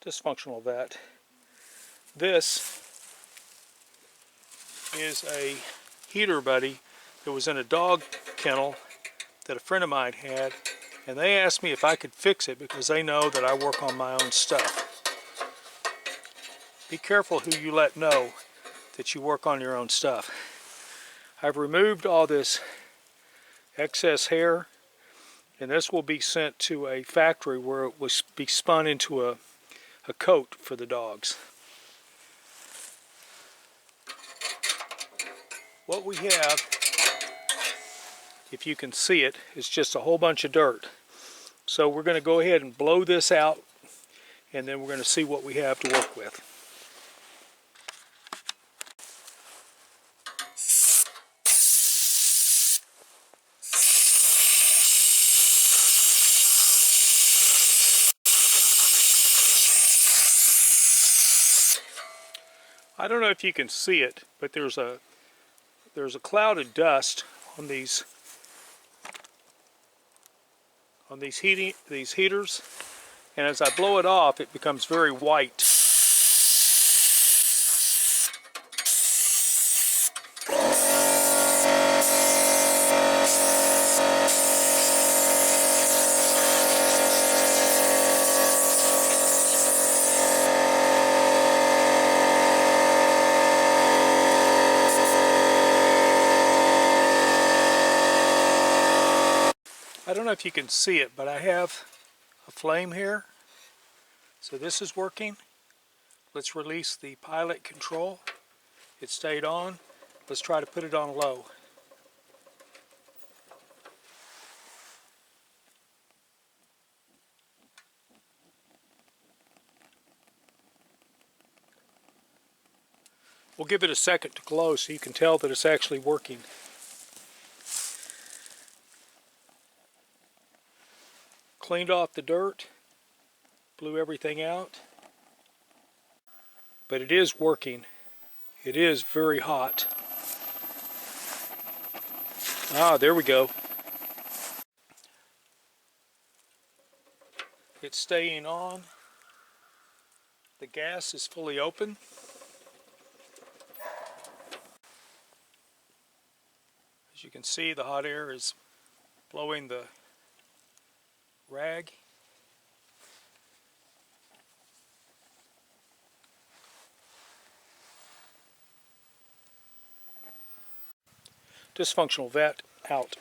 Dysfunctional vet. This is a heater buddy that was in a dog kennel that a friend of mine had, and they asked me if I could fix it because they know that I work on my own stuff. Be careful who you let know that you work on your own stuff. I've removed all this excess hair, and this will be sent to a factory where it will be spun into a coat for the dogs. What we have, if you can see it, is just a whole bunch of dirt. So we're going to go ahead and blow this out, and then we're going to see what we have to work with. I don't know if you can see it, but there's a cloud of dust on these heaters, and as I blow it off, it becomes very white. I don't know if you can see it, but I have a flame here. So this is working. Let's release the pilot control. It stayed on. Let's try to put it on low. We'll give it a second to glow so you can tell that it's actually working. Cleaned off the dirt, blew everything out, but it is working. It is very hot. Ah, there we go. It's staying on. The gas is fully open. As you can see, the hot air is blowing the rag. Dysfunctional vet out.